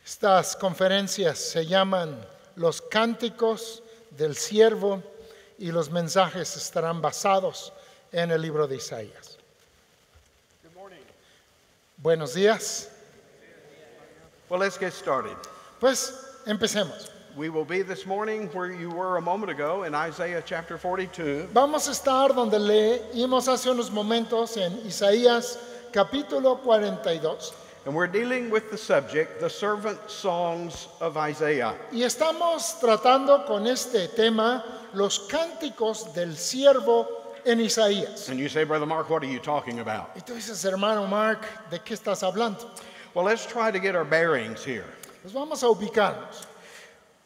Estas conferencias se llaman los Cánticos del Siervo y los mensajes estarán basados en el libro de Isaías. Buenos días. Well, let's get started. Pues empecemos. We will be this morning where you were a moment ago in Isaiah chapter 42. Vamos a estar donde leímos hace unos momentos en Isaías capítulo 42. And we're dealing with the subject, the servant songs of Isaiah. Y estamos tratando con este tema los cánticos del siervo en Isaías. And you say, Brother Mark, what are you talking about? Y tú dices, hermano Mark, ¿de qué estás hablando? Well, let's try to get our bearings here. Pues vamos a ubicarnos.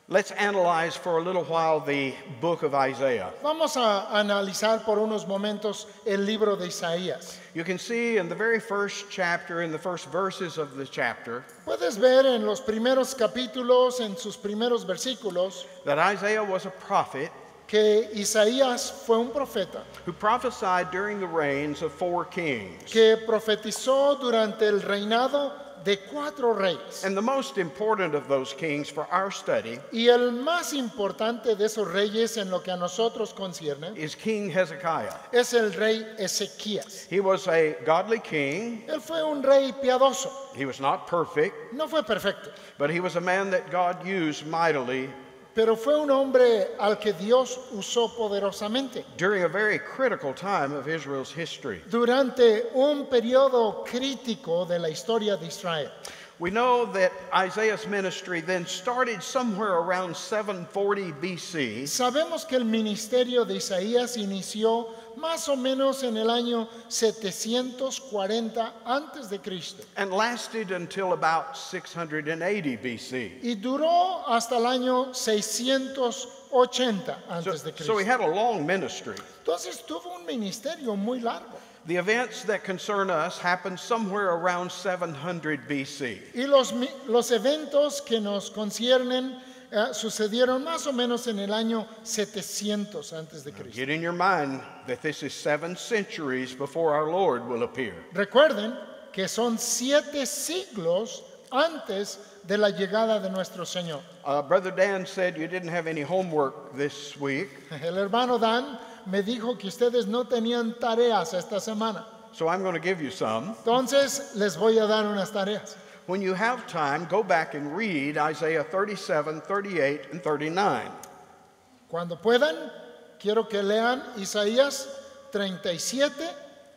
Let's analyze for a little while the book of Isaiah. Vamos a analizar por unos momentos el libro de Isaías. You can see in the very first chapter, in the first verses of the chapter, Puedes ver en los primeros capítulos, en sus primeros versículos, that Isaiah was a prophet que Isaías fue un profeta who prophesied during the reigns of 4 kings. que profetizó durante el reinado de 4 reyes. And the most important of those kings for our study Y el más importante de esos reyes en lo que a nosotros concierne is King Hezekiah. es el rey Ezequías. He was a godly king. Él fue un rey piadoso, He was not perfect, no fue perfecto, but he was a man that God used mightily pero fue un hombre al que Dios usó poderosamente during a very critical time of Israel's history. durante un periodo crítico de la historia de Israel. We know that Isaiah's ministry then started somewhere around 740 BC Sabemos que el ministerio de Isaías inició más o menos en el año 740 antes de Cristo and lasted until about 680 BC. y duró hasta el año 680 antes de So he Cristo. had a long ministry. Entonces tuvo un ministerio muy largo. The events that concern us happened somewhere around 700 BC. Y los eventos que nos conciernen sucedieron más o menos en el año 700 antes de Cristo. Get in your mind that this is 7 centuries before our Lord will appear. Recuerden que son 7 siglos antes de la llegada de nuestro Señor. Brother Dan said you didn't have any homework this week, El hermano Dan me dijo que ustedes no tenían tareas esta semana. so I'm going to give you some. Entonces les voy a dar unas tareas. When you have time, go back and read Isaiah 37, 38, and 39. Cuando puedan, quiero que lean Isaías 37,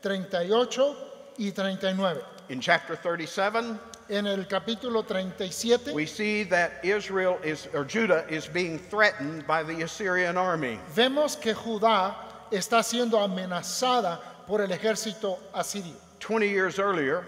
38 y 39. In chapter 37, En el capítulo 37 we see that Judah is being threatened by the Assyrian army. vemos que Judá está siendo amenazada por el ejército asirio. 20 years earlier,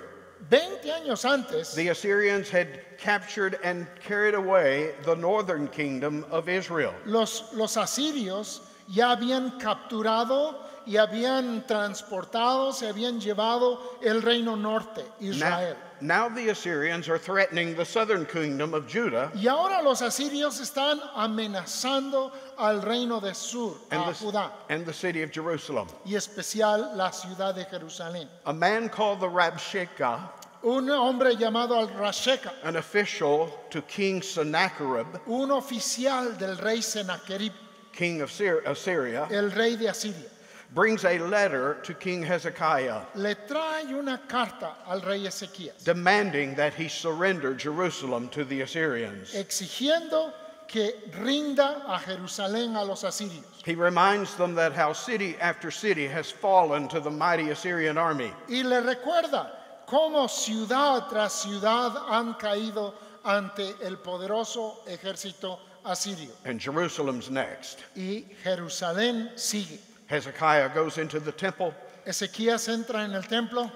20 años antes, the Assyrians had captured and carried away the northern kingdom of Israel. los asirios ya habían capturado y habían transportado, se habían llevado el reino norte, Israel. Now the Assyrians are threatening the southern kingdom of Judah Y ahora los asirios están amenazando al reino de Sur, a Judá, and the city of Jerusalem. y especial la ciudad de Jerusalén. A man called the Rabshakeh, Un hombre llamado al Rasheka, an official to King Sennacherib, un oficial del rey Sennacherib, king of Assyria, el rey de Asiria, brings a letter to King Hezekiah le trae una carta al rey Ezequías, demanding that he surrender Jerusalem to the Assyrians. exigiendo que rinda a Jerusalén a los asirios. He reminds them that how city after city has fallen to the mighty Assyrian army. Y le recuerda cómo ciudad tras ciudad han caído ante el poderoso ejército asirio. And Jerusalem's next. Y Jerusalén sigue. Hezekiah goes into the temple, Ezequías entra en el templo,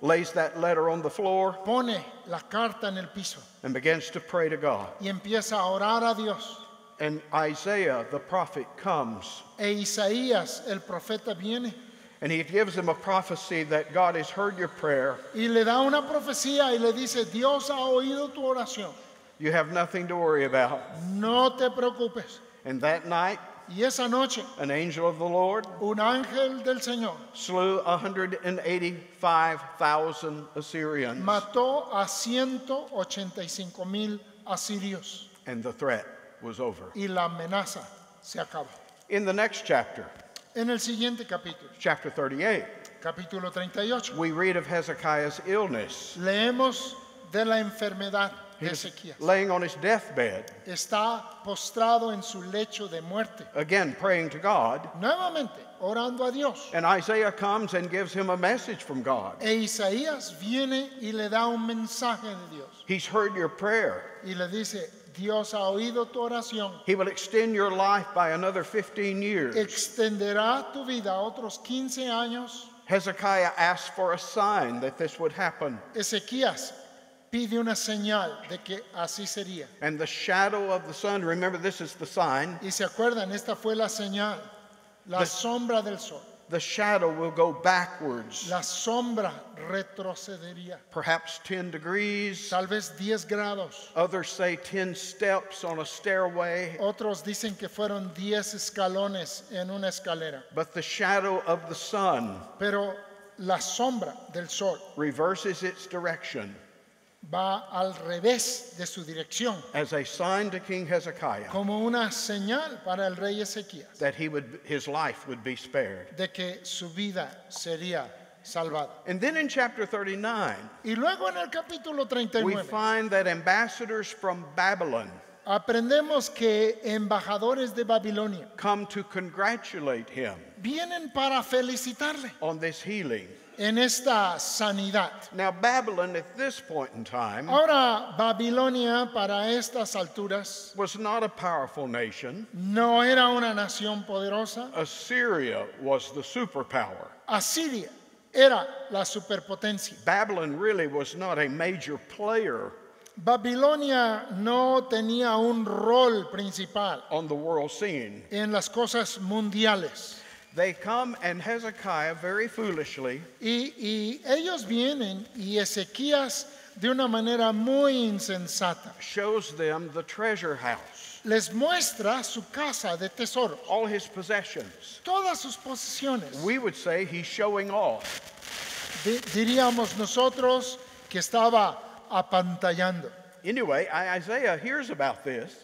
lays that letter on the floor, pone la carta en el piso and begins to pray to God. y empieza a orar a Dios. And Isaiah, the prophet, comes, E Isaías, el profeta, viene and he gives him a prophecy that God has heard your prayer. y le da una profecía y le dice, Dios ha oído tu oración, You have nothing to worry about. no te preocupes. And that night, Y esa noche, an angel of the Lord un ángel del Señor slew 185,000 Assyrians. mató a 185,000 asirios and the threat was over. y la amenaza se acaba. In the next chapter, En el siguiente capítulo, chapter 38, capítulo 38, we read of Hezekiah's illness. leemos de la enfermedad de He was Ezequías. laying on his deathbed, Está postrado en su lecho de muerte, again praying to God, nuevamente orando a Dios. and Isaiah comes and gives him a message from God. E Isaías viene y le da un mensaje de Dios He's heard your prayer. y le dice, Dios ha oído tu oración, He will extend your life by another 15 years. extenderá tu vida otros 15 años. Hezekiah asked for a sign that this would happen, Ezequías pide una señal de que así sería. and the shadow of the sun, remember this is the sign, Y se acuerdan, esta fue la señal, la sombra del sol. the shadow will go backwards, La sombra retrocedería, perhaps 10 degrees. tal vez 10 grados. Others say 10 steps on a stairway. Otros dicen que fueron 10 escalones en una escalera. But the shadow of the sun Pero la sombra del sol reverses its direction va al revés de su dirección, as a sign to King Hezekiah como una señal para el rey Ezequías that his life would be spared. de que su vida sería salvada. And then in chapter 39, Y luego en el capítulo we 39 find that ambassadors from Babylon aprendemos que embajadores de Babilonia come to congratulate him vienen para felicitarle on this healing. en esta sanidad. Now, Babylon at this point in time Ahora, Babilonia para estas alturas was not a powerful nation. no era una nación poderosa. Assyria was the superpower. Asiria era la superpotencia. Babylon really was not a major player Babilonia no tenía un rol principal on the world scene. en las cosas mundiales. They come, and Hezekiah, very foolishly, Y ellos vienen y Ezequías de una manera muy insensata shows them the treasure house, les muestra su casa de tesoros, all his possessions. todas sus posesiones. We would say he's showing off. Diríamos nosotros que estaba apantallando. Anyway, Isaiah hears about this,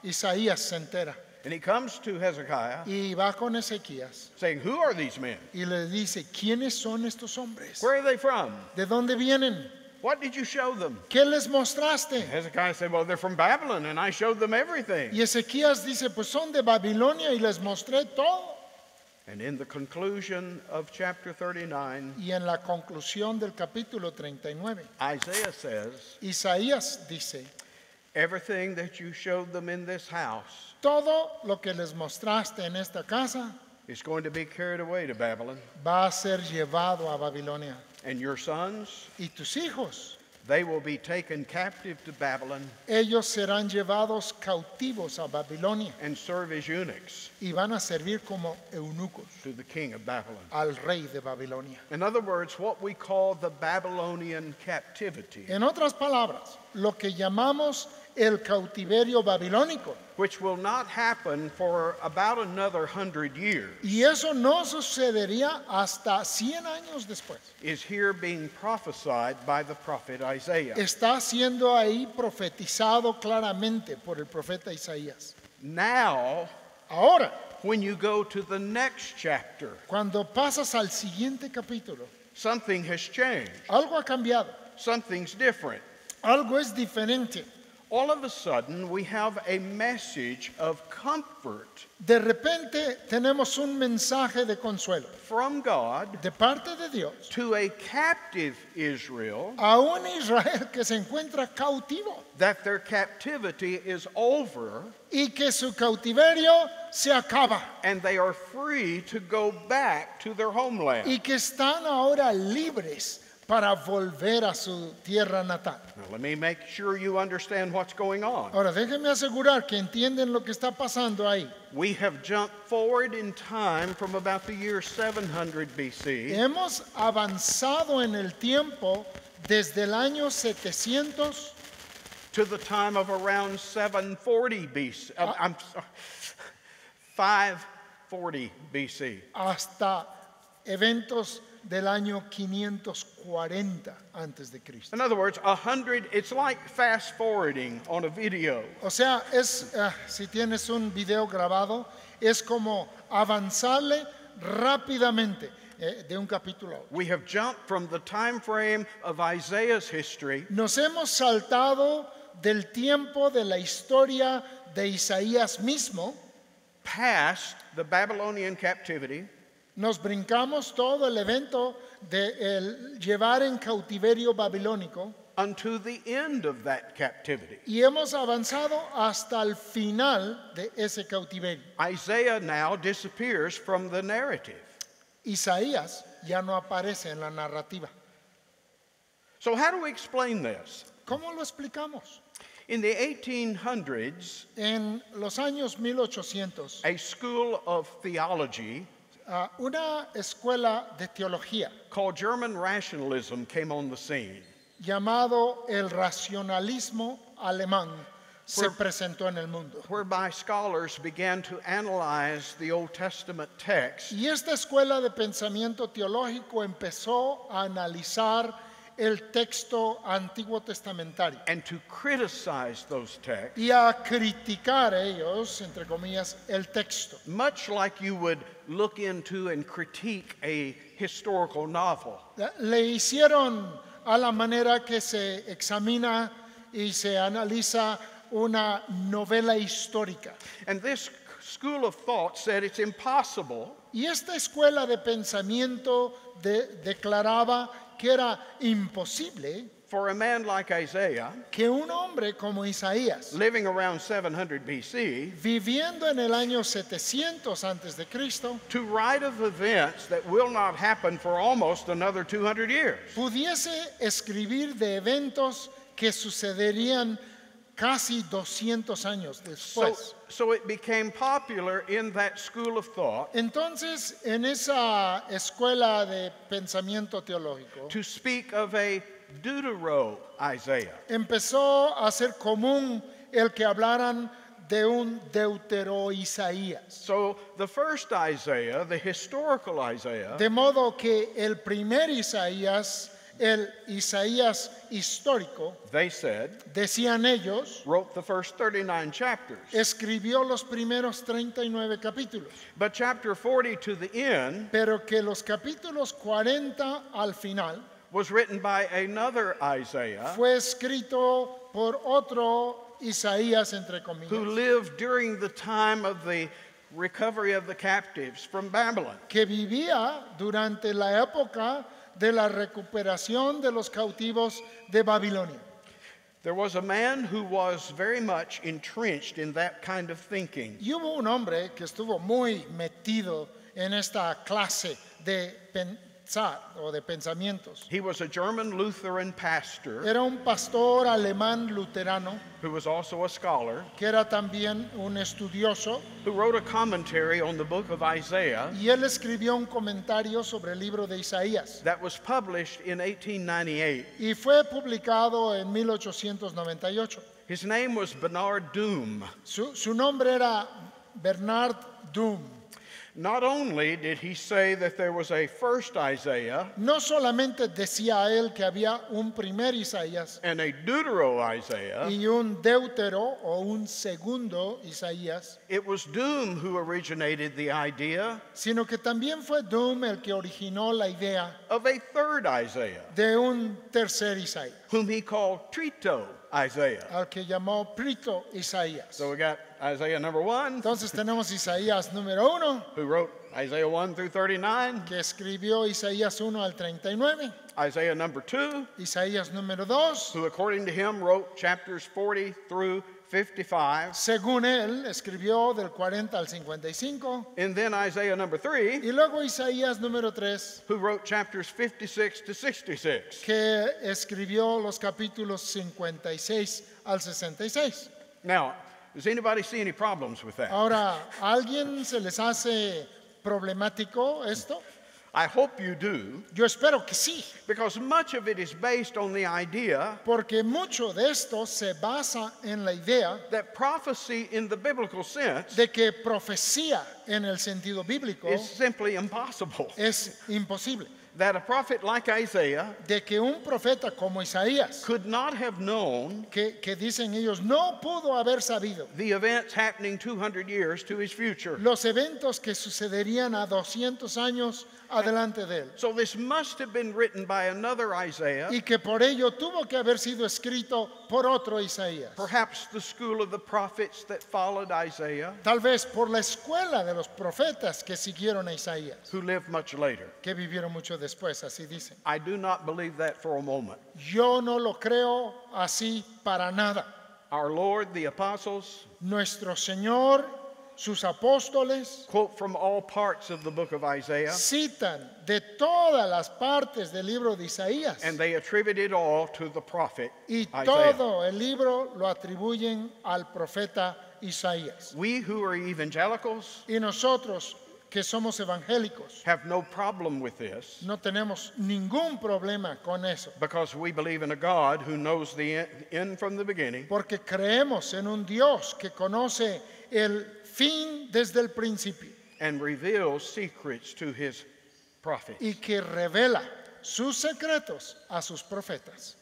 Isaías se entera and he comes to Hezekiah y va con Ezequías saying, "Who are these men? y le dice, ¿quiénes son estos hombres? Where are they from? ¿De dónde vienen? What did you show them?" ¿Qué les mostraste? Hezekiah said, "Well, they're from Babylon, and I showed them everything." Y Ezequías dice, pues son de Babilonia y les mostré todo. And in the conclusion of chapter 39, Y en la conclusión del capítulo 39, Isaiah says, Isaías dice, "Everything that you showed them in this house todo lo que les mostraste en esta casa is going to be carried away to Babylon, va a ser llevado a Babilonia. and your sons, Y tus hijos, they will be taken captive to Babylon ellos serán llevados cautivos a Babilonia and serve as eunuchs y van a servir como eunucos to the king of Babylon." al rey de Babilonia. In other words, what we call the Babylonian captivity, En otras palabras, lo que llamamos el cautiverio babilónico. which will not happen for about another 100 years, Y eso no sucedería hasta 100 años después. is here being prophesied by the prophet Isaiah. Está siendo ahí profetizado claramente por el profeta Isaías. Now, Ahora, when you go to the next chapter, cuando pasas al siguiente capítulo, something has changed. algo ha cambiado, Something's different. algo es diferente. All of a sudden, we have a message of comfort De repente tenemos un mensaje de consuelo from God de parte de Dios to a captive Israel a un Israel que se encuentra cautivo that their captivity is over y que su cautiverio se acaba and they are free to go back to their homeland. y que están ahora libres para volver a su tierra natal. Now, let me make sure you understand what's going on. Ahora, déjenme asegurar que entienden lo que está pasando ahí. We have jumped forward in time from about the year 700 BC Hemos avanzado en el tiempo desde el año 700 to the time of around 740 BC. I'm sorry, 540 BC. hasta eventos del año 540 antes de Cristo. In other words, 100, it's like fast forwarding on a video. O sea, si tienes un video grabado, es como avanzarle rápidamente de un capítulo a otro. We have jumped from the time frame of Isaiah's history Nos hemos saltado del tiempo de la historia de Isaías mismo, past the Babylonian captivity nos brincamos todo el evento de el llevar en cautiverio babilónico unto the end of that captivity. y hemos avanzado hasta el final de ese cautiverio. Isaiah now disappears from the narrative. Isaías ya no aparece en la narrativa. So how do we explain this? ¿Cómo lo explicamos? In the 1800s, En los años 1800, a school of theology una escuela de teología called German rationalism came on the scene. llamado el racionalismo alemán se presentó en el mundo. Whereby scholars began to analyze the Old Testament text Y esta escuela de pensamiento teológico empezó a analizar el texto antiguo testamentario and to criticize those texts, y a criticar ellos, entre comillas, el texto. much like you would look into and critique a historical novel. Le hicieron a la manera que se examina y se analiza una novela histórica. And this school of thought said it's impossible Y esta escuela de pensamiento declaraba que era imposible for a man like Isaiah, que un hombre como Isaías, living around 700 BC, viviendo en el año 700 antes de Cristo, to write of events that will not happen for almost another 200 years. pudiese escribir de eventos que sucederían casi 200 años después. So it became popular in that school of thought Entonces, en esa escuela de pensamiento teológico, to speak of a Deutero Isaiah. empezó a ser común el que hablaran de un deutero Isaías. So the first Isaiah, the historical Isaiah, De modo que el primer Isaías, el Isaías histórico, they said, decían ellos, wrote the first 39 chapters. escribió los primeros 39 capítulos, But chapter 40 to the end pero que los capítulos 40 al final was written by another Isaiah fue escrito por otro Isaías, entre who comillas, lived during the time of the recovery of the captives from Babylon. que vivía durante la época de la recuperación de los cautivos de Babilonia. There was a man who was very much entrenched in that kind of thinking. Y hubo un hombre que estuvo muy metido en esta clase de pensar o de pensamientos. He was a German Lutheran pastor Era un pastor alemán luterano who was also a scholar que era también un estudioso who wrote a commentary on the book of Isaiah y él escribió un comentario sobre el libro de Isaías that was published in 1898. y fue publicado en 1898. His name was Bernard Doom. Su nombre era Bernard Doom. Not only did he say that there was a first Isaiah No solamente decía él que había un primer Isaías and a Deutero Isaiah, y un deutero o un segundo Isaías, it was Doom who originated the idea sino que también fue Doom el que originó la idea of a third Isaiah, de un tercer Isaías, whom he called Trito Isaiah. al que llamó Prito Isaías. So we got Isaiah number 1, Entonces tenemos Isaías número 1, who wrote Isaiah 1 through 39, que escribió Isaías 1 al 39, Isaiah number 2, Isaías número 2, who according to him wrote chapters 40 through 55, según él, escribió del 40 al 55, and then Isaiah number 3, y luego Isaías número 3, who wrote chapters 56 to 66. que escribió los capítulos 56 al 66. Now, does anybody see any problems with that? Ahora, ¿a alguien se les hace problemático esto? I hope you do, Yo espero que sí, because much of it is based on the idea porque mucho de esto se basa en la idea that prophecy in the biblical sense de que profecía en el sentido bíblico is simply impossible. es imposible. that a prophet like Isaiah de que un profeta como Isaías, could not have known que dicen ellos, no pudo haber sabido the events happening 200 years to his future. los eventos que sucederían a 200 años adelante de él. So this must have been written by another Isaiah, Y que por ello tuvo que haber sido escrito por otro Isaías. perhaps the school of the prophets that followed Isaiah, Tal vez por la escuela de los profetas que siguieron a Isaías, who lived much later. que vivieron mucho después, así dicen. I do not believe that for a moment. Yo no lo creo así para nada. Our Lord, the apostles, Nuestro Señor, sus apóstoles, quote from all parts of the book of Isaiah, citan de todas las partes del libro de Isaías. and they attribute it all to the prophet Y Isaiah. todo el libro lo atribuyen al profeta Isaías. We who are evangelicals Y nosotros que somos evangélicos have no problem with this no tenemos ningún problema con eso, because we believe in a God who knows the end from the beginning, porque creemos en un Dios que conoce el fin desde el principio and reveals secrets to his prophets. y que revela sus secretos a sus profetas.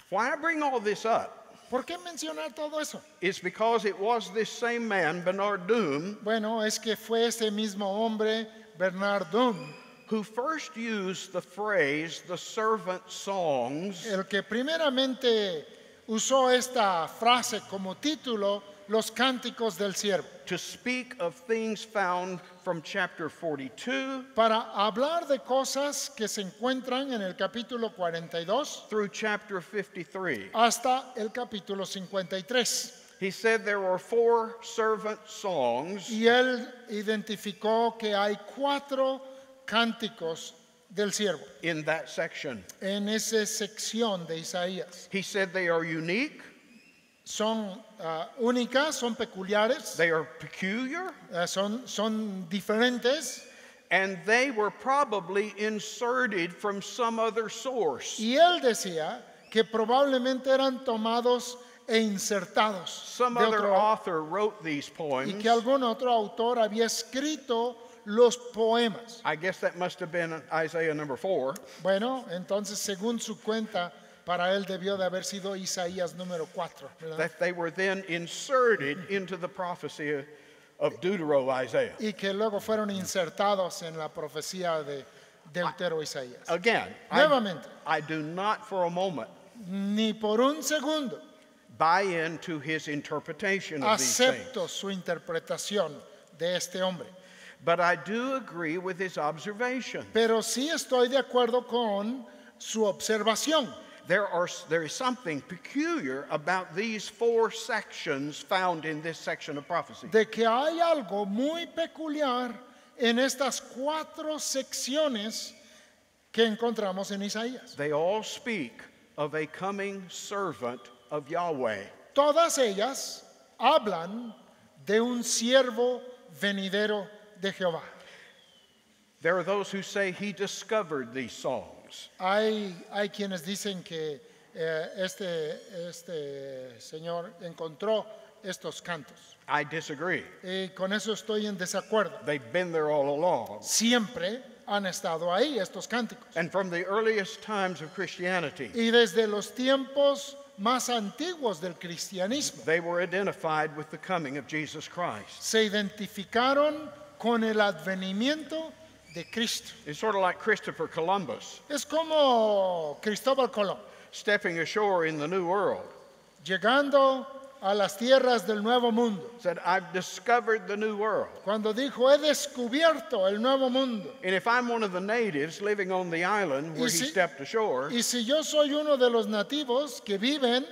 Why I bring all this up ¿Por qué mencionar todo eso? is because it was this same man, Bernard Doom, Bueno, es que fue ese mismo hombre, Bernard Dunn, who first used the phrase the servant songs el que primeramente usó esta frase como título, los Cánticos del Siervo, to speak of things found from chapter 42 para hablar de cosas que se encuentran en el capítulo 42 through chapter 53. hasta el capítulo 53. He said there were 4 servant songs Y él identificó que hay 4 cánticos del siervo in that section. en esa sección de Isaías. He said they are unique, Son únicas, son peculiares, they are peculiar, son diferentes. and they were probably inserted from some other source. Y él decía que probablemente eran tomados e insertados Some de other otro, author wrote these y poems. que algún otro autor había escrito los poemas. I guess that must have been Isaiah number 4. Bueno, entonces según su cuenta, para él debió de haber sido Isaías número 4, ¿verdad? That they were then inserted into the prophecy of Deutero Isaiah. Y que luego fueron insertados en la profecía de Deutero Isaías. Again, Nuevamente, I do not for a moment ni por un segundo buy into his interpretation of these things. acepto su interpretación de este hombre. But I do agree with his observation. Pero sí estoy de acuerdo con su observación. There is something peculiar about these 4 sections found in this section of prophecy. De que hay algo muy peculiar en estas 4 secciones que encontramos en Isaías. They all speak of a coming servant of Yahweh. Todas ellas hablan de un siervo venidero de Jehová. There are those who say he discovered these songs. Hay quienes dicen que este señor encontró estos cantos. I disagree. Y con eso estoy en desacuerdo. They've been there all along. Siempre han estado ahí estos cánticos. And from the earliest times of Christianity, Y desde los tiempos más antiguos del cristianismo they were identified with the coming of Jesus Christ. se identificaron con el advenimiento de Cristo. It's sort of like Christopher Columbus Es como Cristóbal Colón, stepping ashore in the New World. llegando a las tierras del Nuevo Mundo. Said, I've discovered the New World. Cuando dijo, he descubierto el Nuevo Mundo. And if I'm one of the natives living on the island where he stepped ashore, Y si yo soy uno de los nativos que viven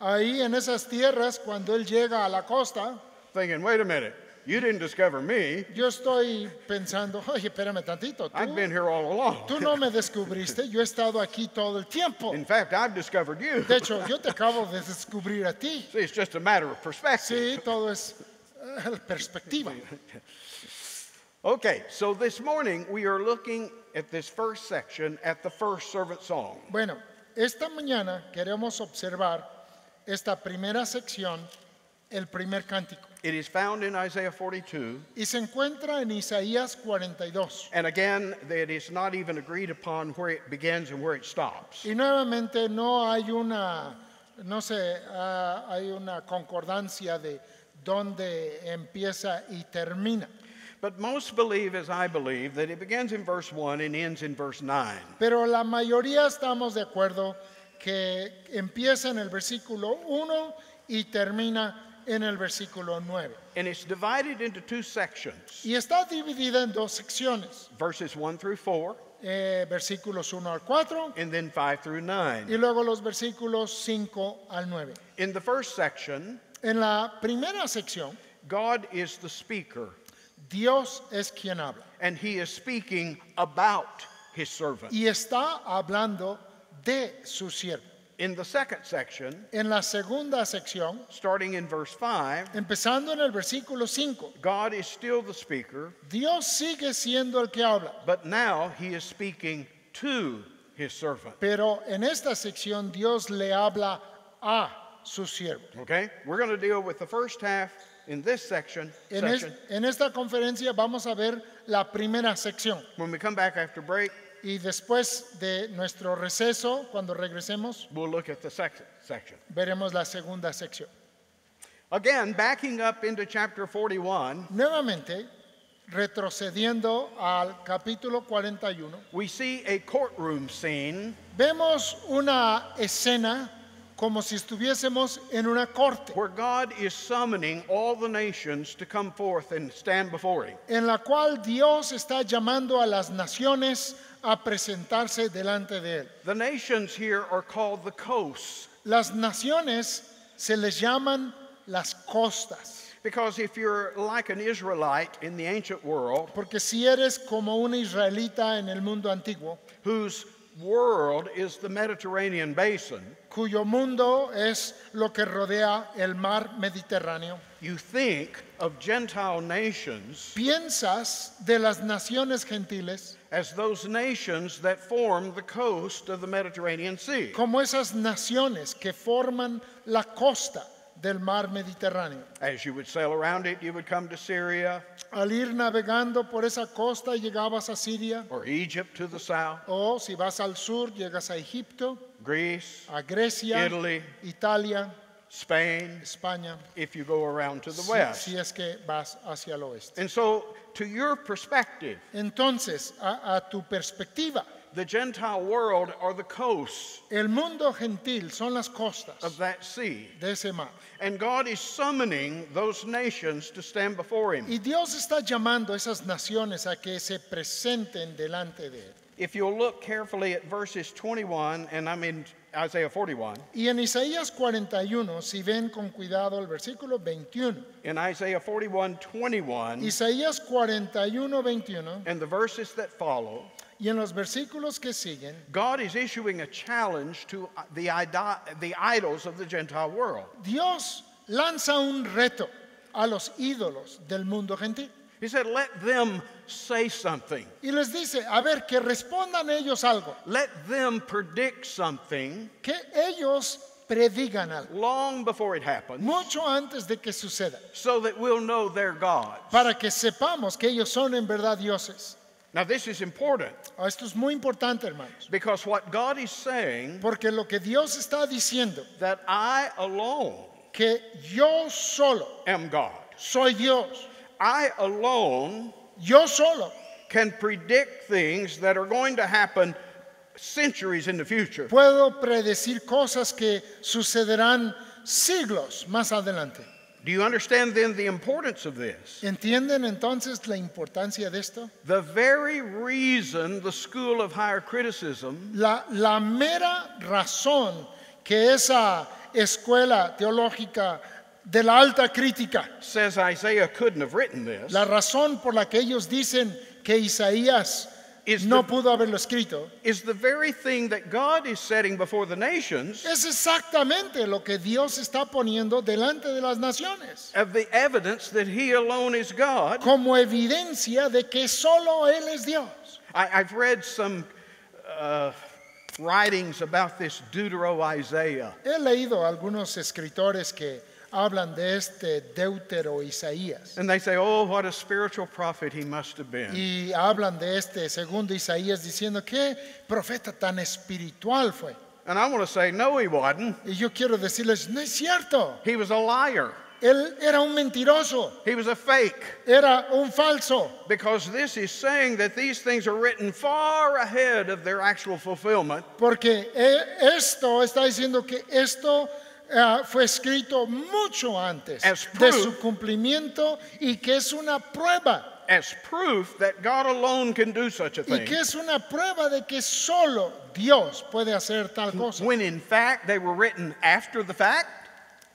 ahí en esas tierras cuando él llega a la costa, thinking, wait a minute, you didn't discover me. yo estoy pensando, oye, espérame tantito, I've been here all along. tú no me descubriste, yo he estado aquí todo el tiempo. In fact, I've discovered you. De hecho, yo te acabo de descubrir a ti. See, it's just a matter of perspective. Sí, todo es perspectiva. Okay, so this morning we are looking at this first section at the first servant song. Bueno, esta mañana queremos observar esta primera sección el primer cántico. It is found in Isaiah 42. Y se encuentra en Isaías 42. And again, it is not even agreed upon where it begins and where it stops. Y nuevamente no hay una concordancia de dónde empieza y termina. But most believe, as I believe, that it begins in verse 1 and ends in verse 9. Pero la mayoría estamos de acuerdo que empieza en el versículo 1 y termina en el versículo 9. And it's divided into two sections. Y está dividida en dos secciones. Verses 1 through 4. Versículos 1 al 4 And then 5 through 9. y luego los versículos 5 al 9. In the first section, En la primera sección, God is the speaker, Dios es quien habla and he is speaking about his servant. y está hablando de su siervo. In the second section, En la segunda sección, starting in verse 5, empezando en el versículo 5, God is still the speaker, Dios sigue siendo el que habla, but now he is speaking to his servant. pero en esta sección Dios le habla a su siervo. Okay? We're going to deal with the first half in this section. En esta conferencia vamos a ver la primera sección When we come back after break, y después de nuestro receso, cuando regresemos, we'll look at the second section. veremos la segunda sección. Again, backing up into chapter 41, Nuevamente, retrocediendo al capítulo 41, we see a courtroom scene vemos una escena como si estuviésemos en una corte, where God is summoning all the nations to come forth and stand before him. en la cual Dios está llamando a las naciones a presentarse delante de él. The nations here are called the coasts, Las naciones se les llaman las costas, because if you're like an Israelite in the ancient world, porque si eres como un israelita en el mundo antiguo, whose world is the Mediterranean basin, cuyo mundo es lo que rodea el mar Mediterráneo, you think of Gentile nations piensas de las naciones gentiles as those nations that form the coast of the Mediterranean Sea. como esas naciones que forman la costa del mar Mediterráneo. As you would sail around it, you would come to Syria Al ir navegando por esa costa llegabas a Siria, or Egypt to the south, o si vas al sur llegas a Egipto, Greece, a Grecia, Italy, Italia, Spain, España, if you go around to the west. si es que vas hacia el oeste. And so, to your perspective, Entonces, a tu perspectiva, the Gentile world are the coasts el mundo gentil son las costas of that sea. de ese mar. And God is summoning those nations to stand before him. Y Dios está llamando a esas naciones a que se presenten delante de él. If you'll look carefully at verses 21, and I'm in Isaiah 41, Y en Isaías 41, si ven con cuidado el versículo 21, in Isaiah 41:21, Isaías 41, 21, and the verses that follow, y en los versículos que siguen, God is issuing a challenge to the idols of the Gentile world. Dios lanza un reto a los ídolos del mundo gentil. He said, let them say something. Y les dice, a ver, que respondan ellos algo, Let them predict something que ellos predigan algo, long before it happens, mucho antes de que suceda, so that we'll know they're gods. para que sepamos que ellos son en verdad dioses. Now, this is important Esto es muy importante, hermanos, because what God is saying, porque lo que Dios está diciendo, that I alone que yo solo am God. soy Dios, I alone yo solo can predict things that are going to happen centuries in the future. puedo predecir cosas que sucederán siglos más adelante. Do you understand then the importance of this? ¿Entienden entonces la importancia de esto? The very reason the school of higher criticism La mera razón que esa escuela teológica de la alta crítica, says Isaiah couldn't have written this, la razón por la que ellos dicen que Isaías no pudo haberlo escrito, is the very thing that God is setting before the nations es exactamente lo que Dios está poniendo delante de las naciones, of the evidence that he alone is God. como evidencia de que solo Él es Dios. I've read some writings about this Deutero-Isaiah. He leído algunos escritores que hablan de este deutero Isaías. And they say, oh, what a spiritual prophet he must have been. Y hablan de este segundo Isaías diciendo qué profeta tan espiritual fue. And I want to say, no, he wasn't. Y yo quiero decirles, no es cierto. He was a liar. Él era un mentiroso, He was a fake. era un falso. Because this is saying that these things are written far ahead of their actual fulfillment. Porque esto está diciendo que esto fue escrito mucho antes As de proof- su cumplimiento y que es una prueba. As proof that God alone can do such a Y thing. que es una prueba de que solo Dios puede hacer tal cosa. When in fact they were written after the fact.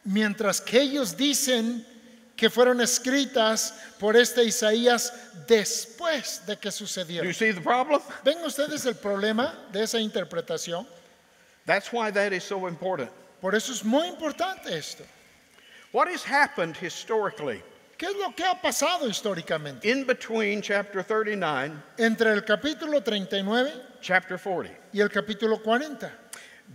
Mientras que ellos dicen que fueron escritas por este Isaías después de que Do you sucedieron. see the problem? ¿Ven ustedes el problema de esa interpretación? That's why that is so important. Por eso es muy importante esto. What has happened historically ¿Qué es lo que ha pasado históricamente? in between chapter 39, Entre el capítulo 39 chapter 40? y el capítulo 40.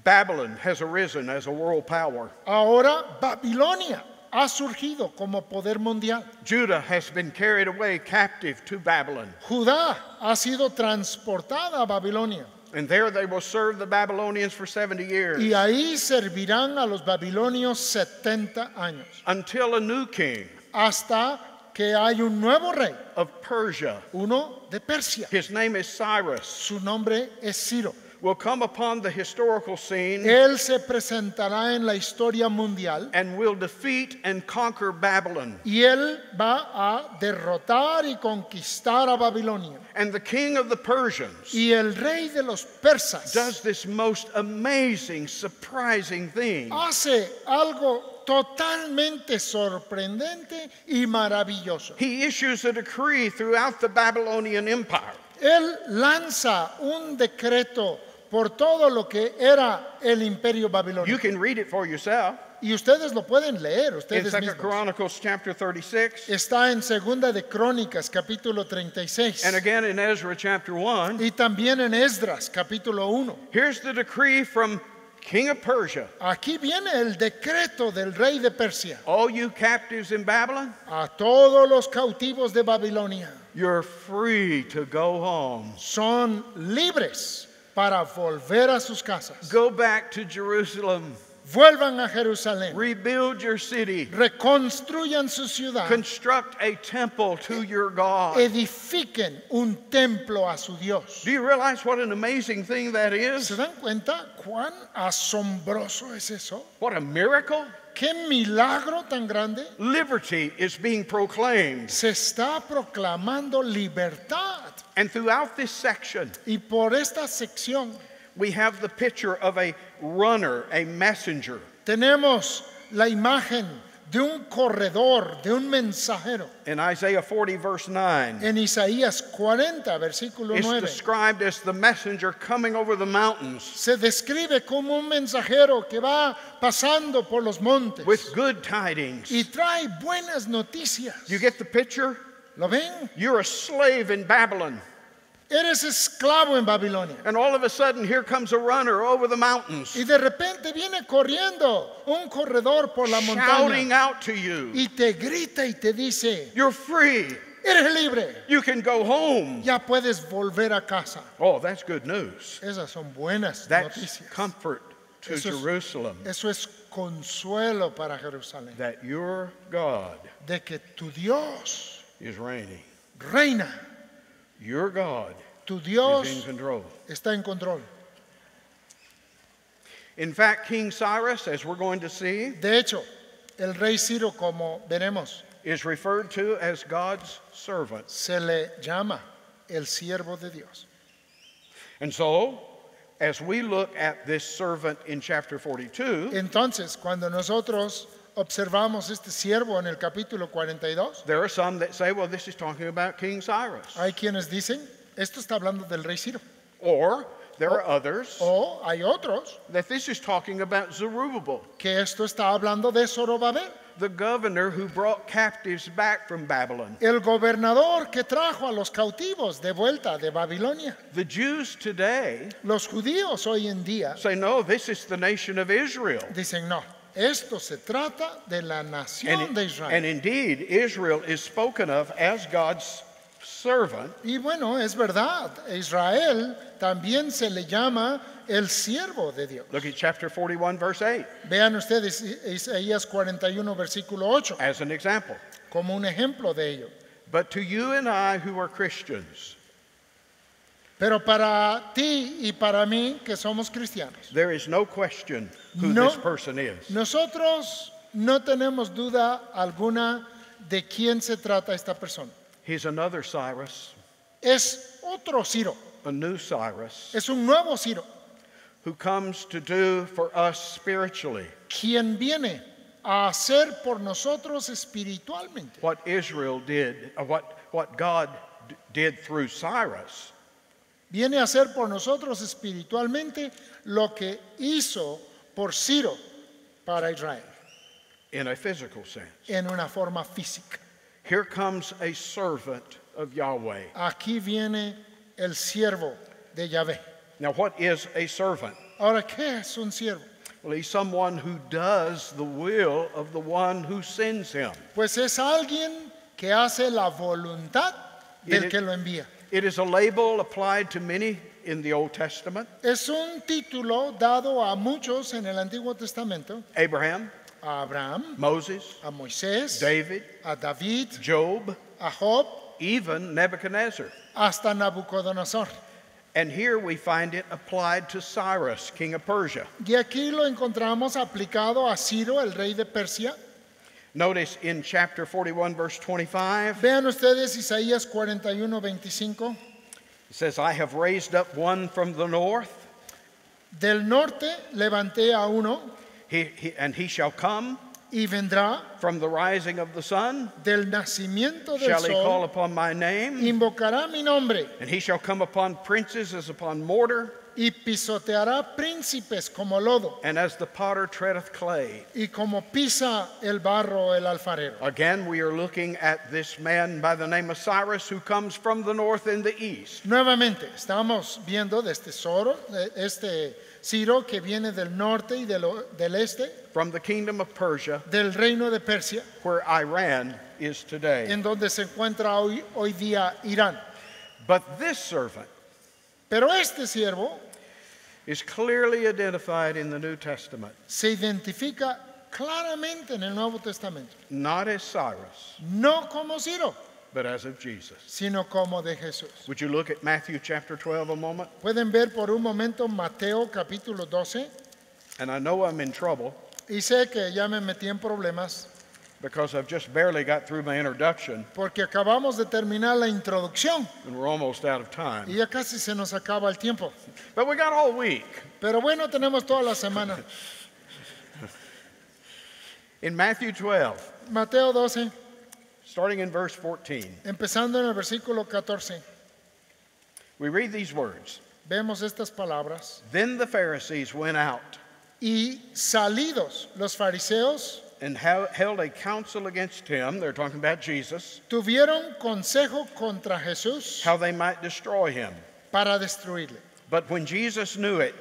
Babylon has arisen as a world power. Ahora Babilonia ha surgido como poder mundial. Judah has been carried away captive to Babylon. Judá ha sido transportada a Babilonia. And there they will serve the Babylonians for 70 years Y ahí servirán a los babilonios 70 años. until a new king Hasta que hay un nuevo rey, of Persia, uno de Persia. his name is Cyrus, Su nombre es Ciro. will come upon the historical scene Él se presentará en la historia mundial and will defeat and conquer Babylon. y él va a derrotar y conquistar a Babilonia. And the king of the Persians Y el rey de los persas does this most amazing, surprising thing. hace algo totalmente sorprendente y maravilloso. He issues a decree throughout the Babylonian Empire. Él lanza un decreto por todo lo que era el imperio You babilónico. can read it for yourself. Y ustedes lo pueden leer, In ustedes 2 mismos. Chronicles chapter 36, Está en Segunda de Crónicas, capítulo 36. and again in Ezra chapter 1. Y también en Esdras, capítulo 1. Here's the decree from King of Persia. Aquí viene el decreto del rey de Persia. All you captives in Babylon, A todos los cautivos de Babilonia you're free to go home. son libres para volver a sus casas. Go back to Jerusalem. Vuelvan a Jerusalén. Rebuild your city. Reconstruyan su ciudad. Construct a temple to your God. Edifiquen un templo a su Dios. Do you realize what an amazing thing that is? ¿Se dan cuenta cuán asombroso es eso? What a miracle. ¿Qué milagro tan grande? Liberty is being proclaimed. Se está proclamando libertad. And throughout this section, Y por esta sección we have the picture of a runner, a messenger. tenemos la imagen de un corredor, de un mensajero. In Isaiah 40, verse 9, En Isaías 40, versículo it's 9, described as the messenger coming over the mountains se describe como un mensajero que va pasando por los montes with good tidings. y trae buenas noticias. You get the picture? ¿Lo ven? You're a slave in Babylon. Eres esclavo en Babilonia. And all of a sudden, here comes a runner over the mountains, Y de repente viene corriendo un corredor por la shouting montaña out to you, y te grita y te dice, you're free. eres libre, You can go home. ya puedes volver a casa. Oh, that's good news. Esas son buenas That's noticias. comfort to Eso es- Jerusalem. Eso es consuelo para Jerusalén, That your God de que tu Dios is reigning. reina, Your God tu is in Dios control. está en control. In fact, King Cyrus, as we're going to see, De hecho, el rey Ciro, como veremos, is referred to as God's servant. se le llama el siervo de Dios. And so, as we look at this servant in chapter 42, Entonces, cuando nosotros observamos este siervo en el capítulo 42, there are some that say, well, this is talking about King Cyrus. hay quienes dicen, esto está hablando del rey Ciro. Or there are others O hay otros that this is talking about Zerubbabel, que esto está hablando de Zorobabel, the governor who brought captives back from Babylon. el gobernador que trajo a los cautivos de vuelta de Babilonia. The Jews today Los judíos hoy en día say, no, this is the nation of Israel. dicen, no, esto se trata de la nación de Israel. And indeed, Israel is spoken of as God's servant. Y bueno, es verdad, Israel también se le llama el siervo de Dios. Look at chapter 41, verse 8, Vean ustedes Isaías 41, versículo 8, as an example. como un ejemplo de ello. But to you and I who are Christians, Pero para ti y para mí, que somos cristianos, there is no question who No. this person is. nosotros no tenemos duda alguna de quién se trata esta persona. He's another Cyrus, Es otro Ciro, a new Cyrus, es un nuevo Ciro, who comes to do for us spiritually quien viene a hacer por nosotros espiritualmente what Israel did, what God did through Cyrus. viene a hacer por nosotros espiritualmente lo que hizo por Ciro para Israel, In a physical sense. en una forma física. Here comes a servant of Yahweh. Aquí viene el siervo de Yahvé. Now, what is a servant? Ahora, ¿qué es un siervo? Well, he's someone who does the will of the one who sends him. Pues es alguien que hace la voluntad del que lo envía. It is a label applied to many in the Old Testament. Es un título dado a muchos en el Antiguo Testamento, Abraham, a Abraham, Moses, a Moisés, David, a David, Job, a Job, even Nebuchadnezzar. hasta Nabucodonosor. And here we find it applied to Cyrus, king of Persia. Y aquí lo encontramos aplicado a Ciro, el rey de Persia. Notice in chapter 41, verse 25, Vean ustedes Isaías 41, 25. it says, I have raised up one from the north, Del norte levanté a uno and he shall come y vendrá, from the rising of the sun, del nacimiento del shall he call sol, upon my name, invocará mi nombre and he shall come upon princes as upon mortar, y pisoteará príncipes como lodo and as the potter treadeth clay. y como pisa el barro el alfarero. Again, we are looking at this man by the name of Cyrus who comes from the north and the east. Nuevamente, estamos viendo de este Ciro que viene del norte y del este, From the kingdom of Persia, del reino de Persia, where Iran is today. en donde se encuentra hoy día Irán. But this servant Pero este siervo is clearly identified in the New Testament, se identifica claramente en el Nuevo Testamento, not as Cyrus, no como Ciro, but as of Jesus. sino como de Jesús. Would you look at Matthew chapter 12 a moment? Pueden ver por un momento Mateo capítulo 12, And I know I'm in trouble y sé que ya me metí en problemas because I've just barely got through my introduction porque acabamos de terminar la introducción and we're almost out of y time. ya casi se nos acaba el tiempo. But we got all week. Pero bueno, tenemos toda la semana. In Matthew 12, Mateo 12, starting in verse 14, empezando en el versículo 14, we read these words. vemos estas palabras. Then the Pharisees went out Y salidos los fariseos, and held a council against him. They're talking about Jesus, tuvieron consejo contra Jesús how they might destroy him. para destruirle. But when Jesus knew it,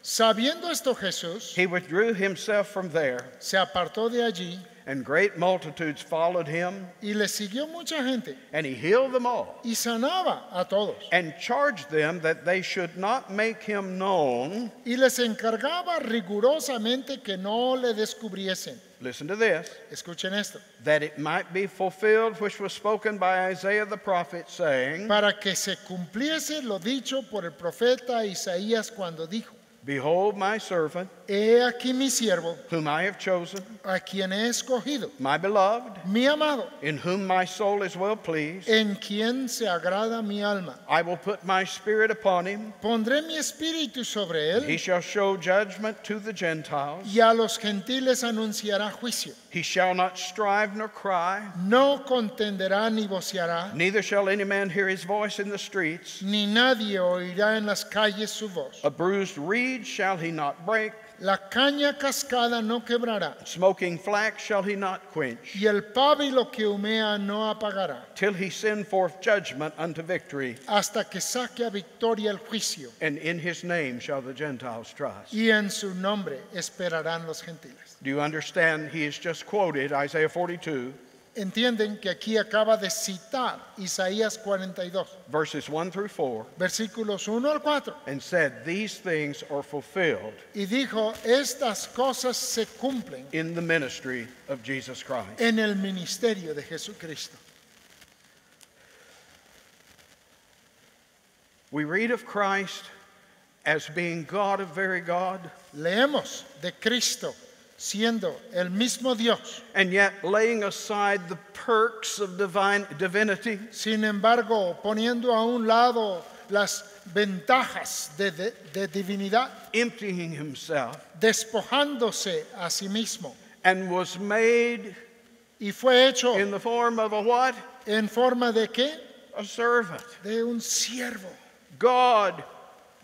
Sabiendo esto Jesús, he withdrew himself from there, se apartó de allí and great multitudes followed him, y le siguió mucha gente and he healed them all, y sanaba a todos. and charged them that they should not make him known. Y les encargaba rigurosamente que no le descubriesen. Listen to this. Escuchen esto. That it might be fulfilled which was spoken by Isaiah the prophet, saying, Para que se cumpliese lo dicho por el profeta Isaías cuando dijo: Behold my servant, He aquí mi siervo, whom I have chosen, a quien he escogido, my beloved, mi amado, in whom my soul is well pleased. en quien se agrada mi alma. I will put my spirit upon him. Pondré mi espíritu sobre He él shall show judgment to the Gentiles. y a los gentiles anunciará juicio. He shall not strive nor cry, No contenderá ni voceará, neither shall any man hear his voice in the streets. ni nadie oirá en las calles su voz. A bruised reed shall he not break, La caña cascada no quebrará, smoking flax shall he not quench, y el pábilo que humea no apagará, till he send forth judgment unto victory, hasta que saque a victoria el juicio, and in his name shall the Gentiles trust. y en su nombre esperarán los gentiles. Do you understand? He has just quoted Isaiah 42, Entienden que aquí acaba de citar Isaías 42, verses 1 through 4, versículos 1 al 4. and said, these things are fulfilled Y dijo, estas cosas se cumplen in the ministry of Jesus Christ. en el ministerio de Jesucristo. We read of Christ as being God of very God, Leemos de Cristo siendo el mismo Dios. and yet laying aside the perks of divinity, Sin embargo, poniendo a un lado las ventajas de divinidad, emptying himself, despojándose a sí mismo. and was made Y fue hecho in the form of a what? en forma de qué? A servant. De un siervo. God,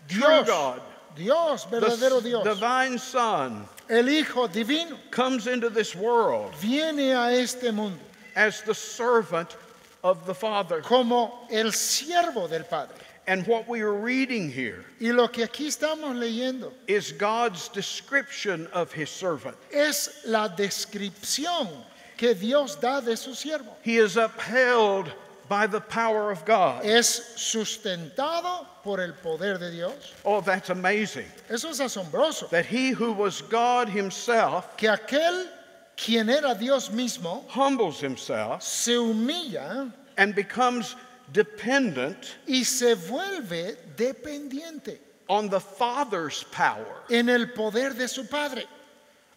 true Dios, God, Dios, verdadero the Dios. divine Son, El Hijo divino comes into this world viene a este mundo as the servant of the Father. como el siervo del Padre. And what we are reading here Y lo que aquí estamos leyendo is God's description of his servant. es la descripción que Dios da de su siervo. He is upheld by the power of God. Es sustentado por el poder de Dios. Oh, that's amazing. Eso es asombroso. That he who was God himself Que aquel quien era Dios mismo humbles himself se humilla and becomes dependent y se vuelve dependiente on the Father's power. en el poder de su Padre.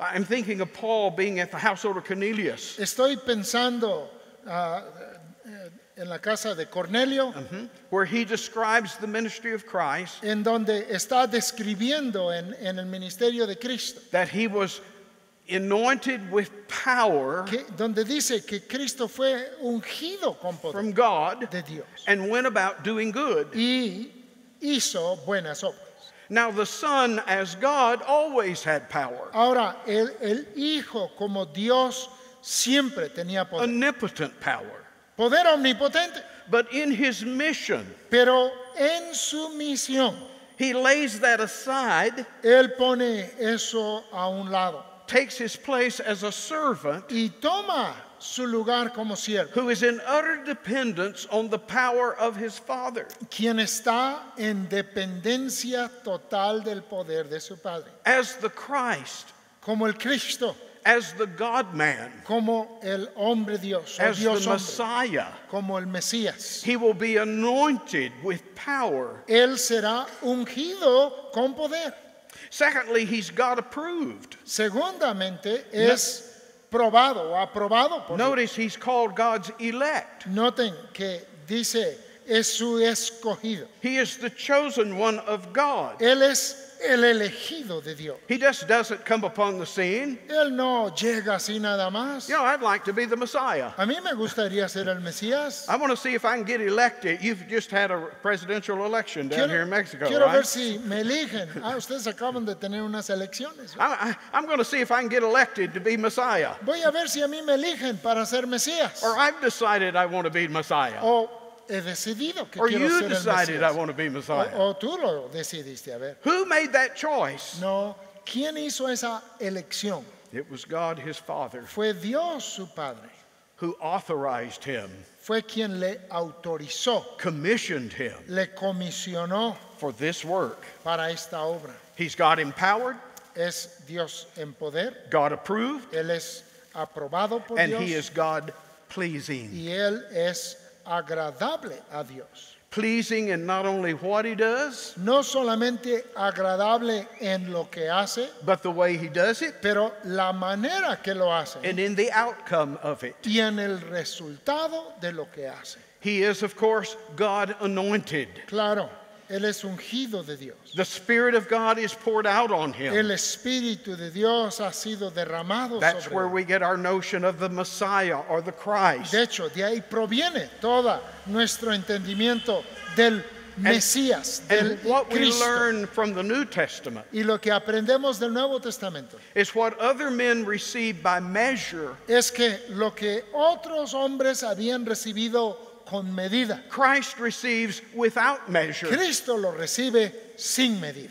I'm thinking of Paul being at the household of Cornelius, Estoy pensando en la casa de Cornelio, where he describes the ministry of Christ, en donde está describiendo en el ministerio de Cristo, that he was anointed with power donde dice que Cristo fue ungido con poder from God de Dios and went about doing good. y hizo buenas obras. Now, the Son, as God, always had power, Ahora, el Hijo como Dios siempre tenía poder, omnipotent power. poder omnipotente, But in his mission, pero en su misión, he lays that aside, Él pone eso a un lado takes his place as a servant y toma su lugar como siervo, who is in utter dependence on the power of his Father. quien está en dependencia total del poder de su Padre, As the Christ, como el Cristo, as the God-man, como el hombre Dios, o as the Dios hombre, Messiah, como el Mesías. he will be anointed with power. Él será ungido con poder. Secondly, he's God approved. Segundamente, es probado o aprobado por Dios. Notice he's called God's elect. Noten que dice, es su escogido. He is the chosen one of God. Él es el elegido de Dios. He just doesn't come upon the scene. Él no llega así nada más. You know, I'd like to be the Messiah. A mí me gustaría ser el Mesías. I want to see if I can get elected. You've just had a presidential election down here in Mexico, quiero ver right? si me eligen. Ustedes acaban de tener unas elecciones. I'm going to see if I can get elected to be Messiah. Voy a ver si a mí me eligen para ser Mesías. Or I've decided I want to be Messiah. O he decidido que Or quiero you ser el decided I Mesías. want to be Messiah. O tú lo decidiste, a ver. Who made that choice? No, ¿quién hizo esa elección? It was God, his Father, Fue Dios su Padre. who authorized him, Fue quien le autorizó, commissioned him le comisionó for this work. para esta obra. He's God empowered, Es Dios en poder, God approved, Él es aprobado por and Dios he is God pleasing. y Él es agradable a Dios. Pleasing in not only what he does, No solamente agradable en lo que hace, but the way he does it, pero la manera que lo hace and in the outcome of it. y en el resultado de lo que hace. He is, of course, God anointed. Claro, Él es ungido de Dios. The Spirit of God is poured out on El him. Espíritu de Dios ha sido derramado That's sobre where él. we get our notion of the Messiah or the Christ. De hecho, de ahí proviene todo nuestro entendimiento del Mesías, del And what we Cristo. learn from the New Testament Y lo que aprendemos del Nuevo Testamento is what other men receive by measure, es que lo que otros hombres habían recibido con medida, Christ receives without measure. Cristo lo recibe sin medida.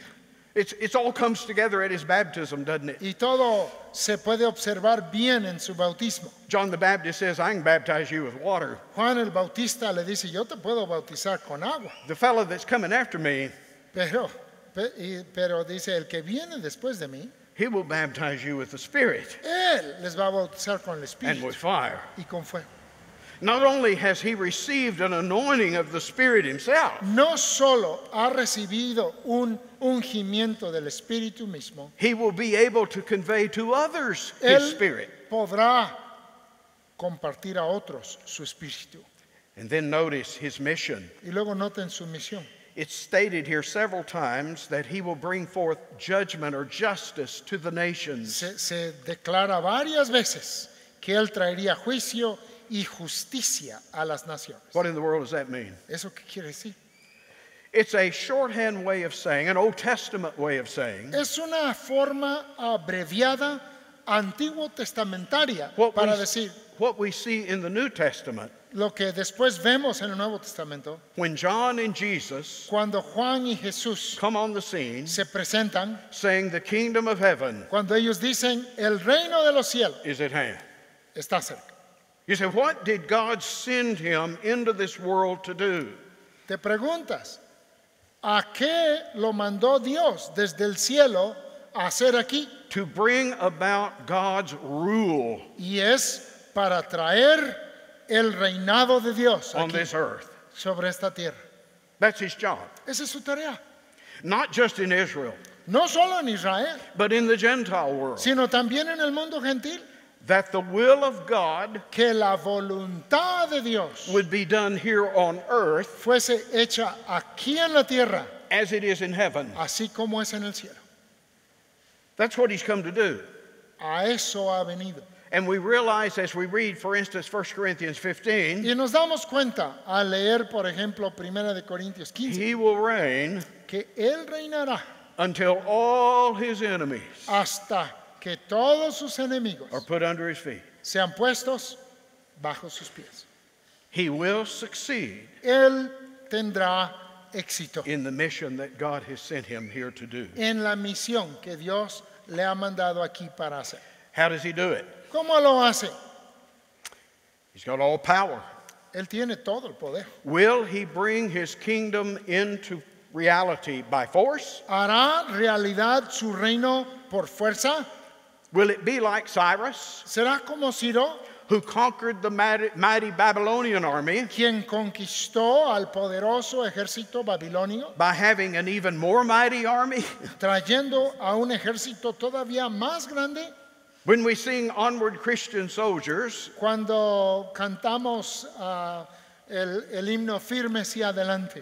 It's all comes together at his baptism, doesn't it? Y todo se puede observar bien en su bautismo. John the Baptist says, I can baptize you with water. Juan el Bautista le dice, yo te puedo bautizar con agua. The fellow that's coming after me, Pero dice, el que viene después de mí, he will baptize you with the Spirit él les va a bautizar con el and with Espíritu fire. y con fuego. Not only has he received an anointing of the Spirit himself, No solo ha recibido un ungimiento del Espíritu mismo, he will be able to convey to others his él Spirit. podrá compartir a otros su Espíritu. And then notice his mission. Y luego noten su misión. It's stated here several times that he will bring forth judgment or justice to the nations. Se declara varias veces que él traería juicio y justicia a las naciones. What in the world does that mean? ¿Eso qué quiere decir? It's a shorthand way of saying, an Old Testament way of saying, Es una forma abreviada antiguo testamentaria what para we, decir what we see in the New Testament lo que después vemos en el Nuevo Testamento. when John and Jesus Cuando Juan y Jesús come on the scene se presentan, saying the kingdom of heaven cuando ellos dicen el reino de los cielos is at hand. está cerca. You say, what did God send him into this world to do? Te preguntas, ¿a qué lo mandó Dios desde el cielo a hacer aquí? To bring about God's rule Y es para traer el reinado de Dios on aquí, this earth. sobre esta tierra. That's his job. Esa es su tarea. Not just in Israel, No solo en Israel, but in the Gentile world. sino también en el mundo gentil. That the will of God Que la voluntad de Dios would be done here on earth fuese hecha aquí en la tierra, as it is in heaven. así como es en el cielo. That's what he's come to do. A eso ha venido. And we realize as we read, for instance, 1 Corinthians 15, Y nos damos cuenta al leer, por ejemplo, 1 de Corintios 15, he will reign que Él reinará until all his enemies hasta que todos sus enemigos are put under his feet. sean puestos bajo sus pies. He will succeed Él tendrá éxito in the mission that God has sent him here to do. en la misión que Dios le ha mandado aquí para hacer. How does he do it? ¿Cómo lo hace? He's got all power. Él tiene todo el poder. Will he bring his kingdom into reality by force? ¿Hará realidad su reino por fuerza? Will it be like Cyrus, ¿Será como Ciro, who conquered the mighty Babylonian army quien conquistó al poderoso ejército babilonio, by having an even more mighty army? trayendo a un ejército todavía más grande? When we sing Onward Christian Soldiers, Cuando cantamos el himno Firmes y Adelante,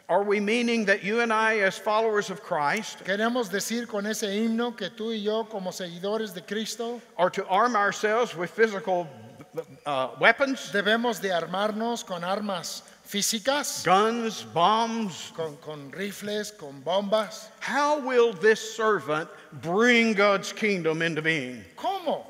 are we meaning that you and I, as followers of Christ, queremos decir con ese himno que tú y yo, como seguidores de Cristo, are to arm ourselves with physical weapons, debemos de armarnos con armas físicas, guns, bombs? con rifles, con bombas? How will this servant bring God's kingdom into being? ¿Cómo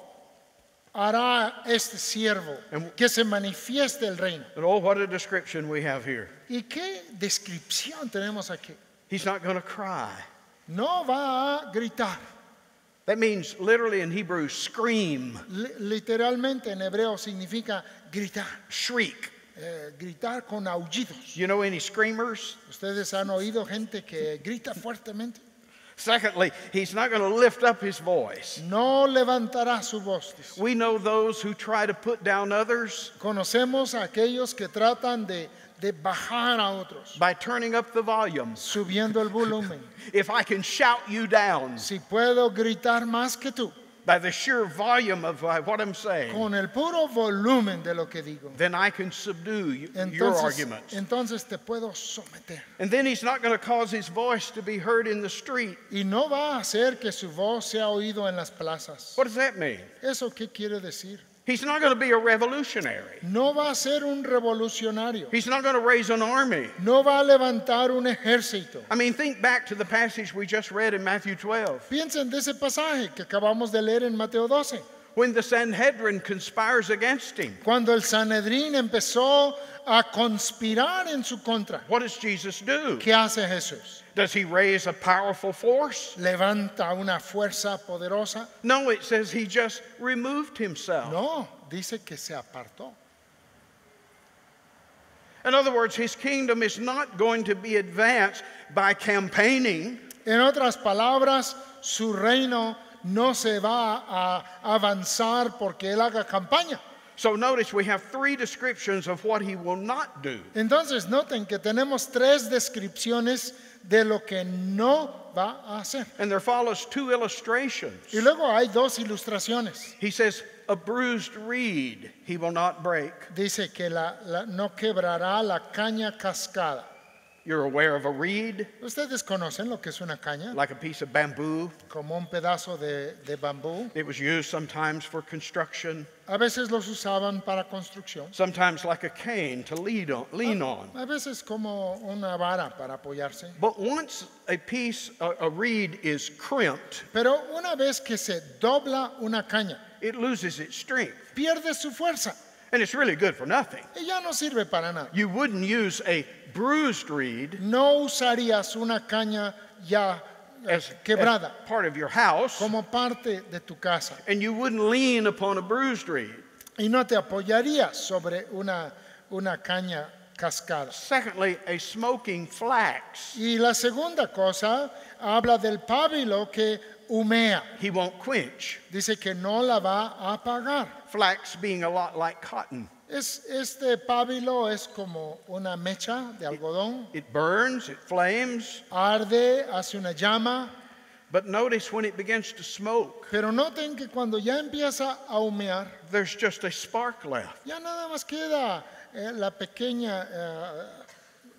hará este siervo que se manifieste el reino? And oh, what a description we have here. ¿Y qué descripción tenemos aquí? He's not going to cry. No va a gritar. That means literally in Hebrew, scream, Literalmente en hebreo significa gritar. shriek. Gritar con aullidos. You know any screamers? ¿Ustedes han oído gente que grita fuertemente? Secondly, he's not going to lift up his voice. No levantará su voz. Dice. We know those who try to put down others Conocemos a aquellos que tratan de bajar a otros, by turning up the volume. subiendo el volumen. If I can shout you down Si puedo gritar más que tú, by the sheer volume of what I'm saying, con el puro volumen de lo que digo, then I can subdue your arguments. entonces te puedo someter. And then he's not going to cause his voice to be heard in the street. Y no va a hacer que su voz sea oído en las plazas. What does that mean? ¿Eso qué quiere decir? He's not going to be a revolutionary. No va a ser un revolucionario. He's not going to raise an army. No va a levantar un ejército. I mean, think back to the passage we just read in Matthew 12. Piensen de ese pasaje que acabamos de leer en Mateo 12. When the Sanhedrin conspires against him, Cuando el Sanedrín empezó a conspirar en su contra, what does Jesus do? ¿qué hace Jesús? Does he raise a powerful force? ¿Levanta una fuerza poderosa? No, it says he just removed himself. No, dice que se apartó. In other words, his kingdom is not going to be advanced by campaigning. En otras palabras, su reino no se va a avanzar porque él haga campaña. So notice we have three descriptions of what he will not do. Entonces noten que tenemos tres descripciones de lo que no va a hacer. And there follows two illustrations. Y luego hay dos ilustraciones. He says, a bruised reed he will not break. Dice que no quebrará la caña cascada. You're aware of a reed, ¿Ustedes conocen lo que es una caña? like a piece of bamboo. Como un pedazo de bambú. It was used sometimes for construction, A veces los usaban para construcción. sometimes like a cane to lean on. A veces como una vara para apoyarse. But once a reed is crimped, Pero una vez que se dobla una caña, it loses its strength. pierde su fuerza And it's really good for nothing. y ya no sirve para nada. You wouldn't use a bruised reed No usarías una caña ya as quebrada part of your house, como parte de tu casa and you wouldn't lean upon a bruised reed. y no te apoyarías sobre una caña cascada. Secondly, a smoking flax. Y la segunda cosa habla del pábilo que humea. He won't quench. Dice que no la va a apagar. Flax being a lot like cotton. Este pábilo es como una mecha de algodón. It burns, it flames, Arde, hace una llama. but notice when it begins to smoke, Pero noten que cuando ya empieza a humear, there's just a spark left. ya nada más queda la pequeña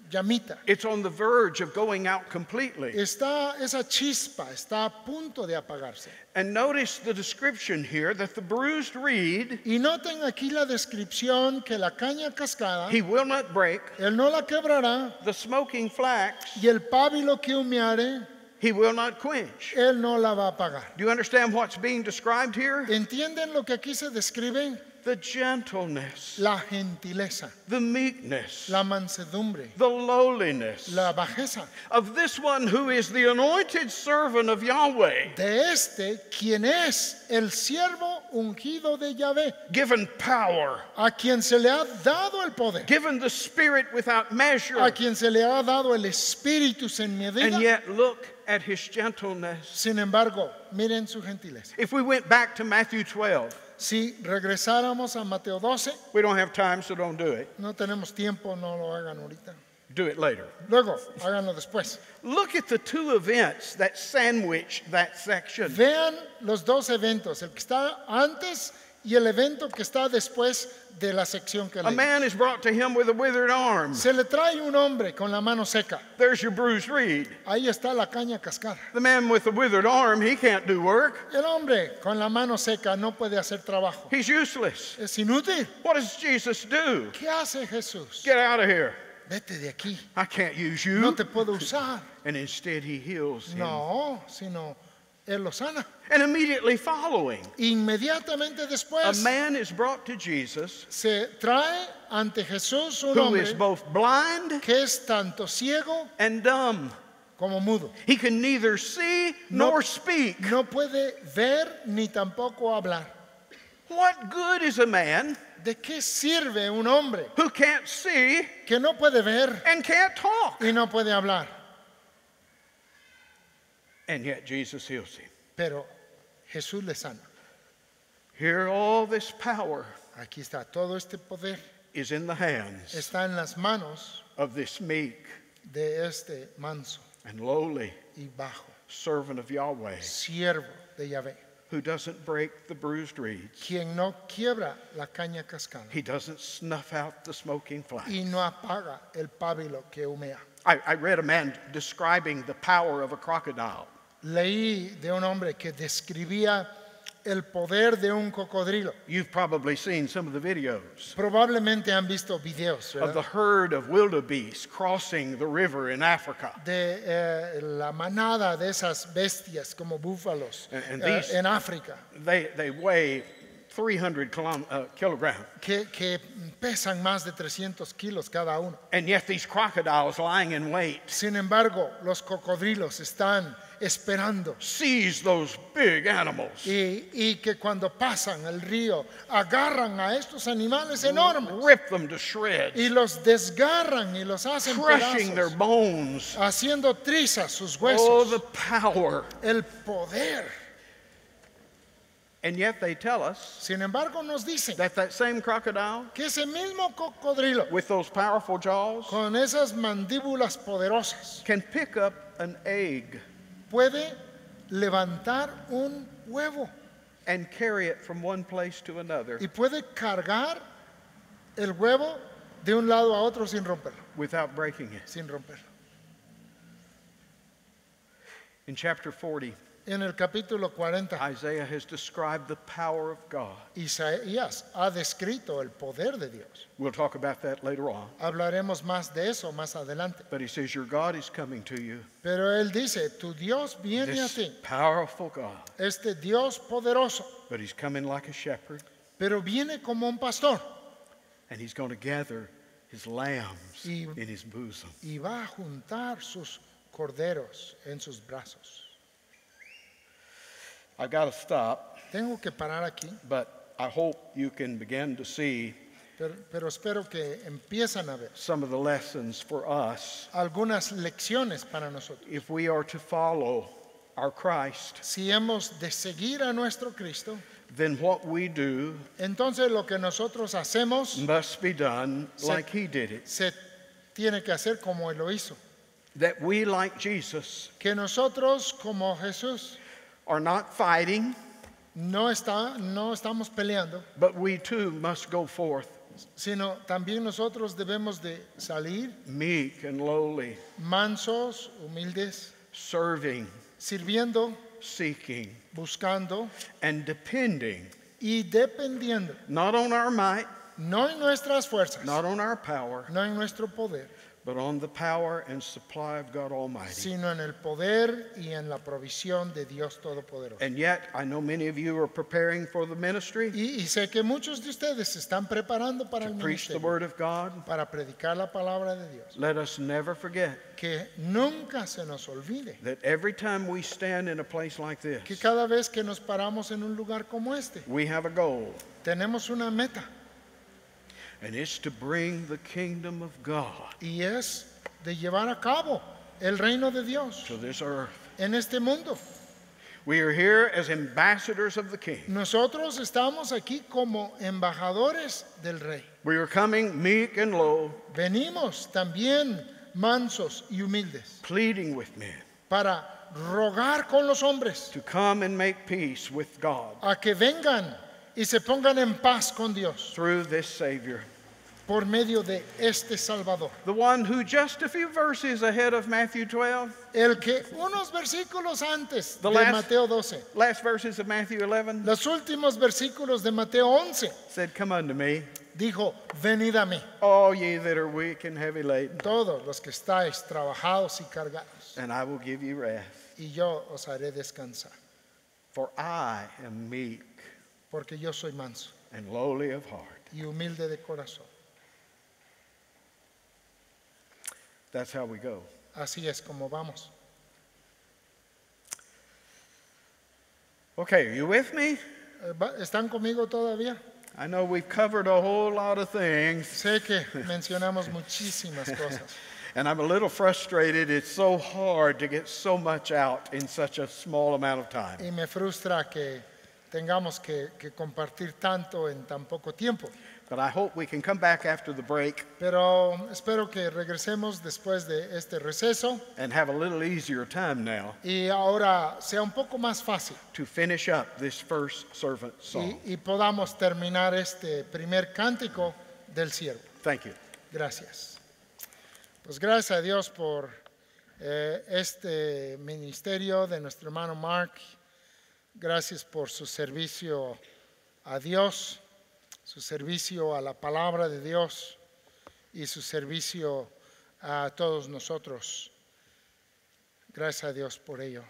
llamita. It's on the verge of going out completely. Esa chispa está a punto de apagarse. And notice the description here that the bruised reed, Y noten aquí la descripción que la caña cascada, he will not break. él no la quebrará, The smoking flax, y el pábilo que humeare, he will not quench. él no la va a apagar. Do you understand what's being described here? ¿Entienden lo que aquí se describe? The gentleness, La gentileza, the meekness, la mansedumbre, the lowliness la bajeza of this one who is the anointed servant of Yahweh, de quien es el siervo ungido de Yahvé, given power, a quien se le ha dado el poder, given the Spirit without measure, a quien se le ha dado el espíritu sin medida. and yet look at his gentleness. Sin embargo, miren su gentileza. If we went back to Matthew 12, Si regresáramos a Mateo 12, we don't have time, so don't do it. no tenemos tiempo, no lo hagan ahorita. Do it later. Luego, háganlo después. Look at the two events that sandwich that section. Vean los dos eventos, el que está antes y el evento que está después de la sección que A leí. man is brought to him with a withered arm. Se le trae un hombre con la mano seca. There's your bruised reed. Ahí está la caña cascada. The man with the withered arm, he can't do work. El hombre con la mano seca no puede hacer trabajo. He's useless. Es inútil. What does Jesus do? ¿Qué hace Jesús? Get out of here. Vete de aquí. I can't use No you. te puedo usar. And instead he heals him. No, sino él lo sana. And immediately following, Inmediatamente a después man is brought to Jesus se trae ante Jesús un who is hombre both blind que es tanto ciego and dumb. como mudo. He can neither see No- nor speak. No puede ver ni tampoco hablar. What good is a man ¿De qué sirve un hombre who can't see que no puede ver and can't talk? y no puede hablar? And yet Jesus heals him. Pero Jesús le sana. Here, all this power Aquí está, todo este poder is in the hands está en las manos of this meek de este manso and lowly y bajo servant of Yahweh siervo de Yahvé, who doesn't break the bruised reeds. quien no quiebra la caña cascada He doesn't snuff out the smoking flax. y no apaga el pábilo que humea. I read a man describing the power of a crocodile. Leí de un hombre que describía el poder de un cocodrilo. You've probably seen some of the videos Probablemente han visto videos, of the ¿verdad? herd of wildebeest crossing the river in Africa. De la manada de esas bestias como búfalos And these- en África. They weigh 300 kilograms. que pesan más de 300 kilos cada uno. And yet these crocodiles lying in wait Sin embargo, los cocodrilos están esperando seize those big animals. y que cuando pasan el río agarran a estos animales enormes Rip them to shreds. y los desgarran y los hacen Crushing their pedazos, bones. haciendo trizas sus Oh, huesos. the power. El poder. And yet they tell us Sin embargo, nos dicen that same crocodile que ese mismo cocodrilo with those powerful jaws con esas mandíbulas poderosas can pick up an egg puede levantar un huevo and carry it from one place to another y puede cargar el huevo de un lado a otro sin romperlo, without breaking it. sin romperlo. In chapter 40, En el capítulo 40, Isaiah has described the power of God. Isaías ha descrito el poder de Dios. We'll talk about that later on. Hablaremos más de eso más adelante. But he says, your God is coming to you. Pero él dice, tu Dios viene a This ti, powerful God. este Dios poderoso, But he's coming like a shepherd, pero viene como un pastor and he's going to gather his lambs Y- in his bosom. y va a juntar sus corderos en sus brazos. I've got to stop, Tengo que parar aquí, but I hope you can begin to see pero espero que empiezan a ver some of the lessons for us algunas lecciones para nosotros. if we are to follow our Christ. Si hemos de seguir a nuestro Cristo, Then what we do entonces lo que nosotros hacemos must be done like he did it. se tiene que hacer como Él lo hizo. That we, like Jesus, Que nosotros, como Jesús, are not fighting, no estamos peleando, but we too must go forth sino también nosotros debemos de salir meek and lowly, mansos, humildes, serving, sirviendo, seeking, buscando and depending y dependiendo, not on our might, no en nuestras fuerzas, not on our power, no en nuestro poder, but on the power and supply of God Almighty. sino en el poder y en la provisión de Dios Todopoderoso. And yet, I know many of you are preparing for the ministry Y sé que muchos de ustedes se están preparando para to el preach the ministerio, word of God. para predicar la palabra de Dios. Let us never forget Que nunca se nos olvide that every time we stand in a place like que this, cada vez que nos paramos en un lugar como este, we have a goal, tenemos una meta and it's to bring the kingdom of God y es de llevar a cabo el reino de Dios to this earth. en este mundo. We are here as ambassadors of the King. Nosotros estamos aquí como embajadores del Rey. We are coming meek and low, Venimos también mansos y humildes pleading with men para rogar con los hombres to come and make peace with God a que vengan y se pongan en paz con Dios through this Savior. por medio de este Salvador. The one who just a few verses ahead of Matthew 12, El que unos versículos antes The de last- Mateo 12, last verses of Matthew 11, los últimos versículos de Mateo 11, said, come unto me, dijo, venid a mí, all ye that are weak and heavy laden, todos los que estáis trabajados y cargados, and I will give you rest. y yo os haré descansar, For I am meek porque yo soy manso and lowly of heart. y humilde de corazón. That's how we go. Así es como vamos. Okay, are you with me? ¿Están conmigo todavía? I know we've covered a whole lot of things, Sé que mencionamos muchísimas cosas and I'm a little frustrated. It's so hard to get so much out in such a small amount of time. y me frustra que tengamos que compartir tanto en tan poco tiempo. But I hope we can come back after the break Pero espero que regresemos después de este receso and have a little easier time now y ahora sea un poco más fácil to finish up this first servant song. y podamos terminar este primer cántico del siervo. Thank you. Gracias. Pues gracias a Dios por este ministerio de nuestro hermano Mark. Gracias por su servicio a Dios, su servicio a la palabra de Dios y su servicio a todos nosotros. Gracias a Dios por ello.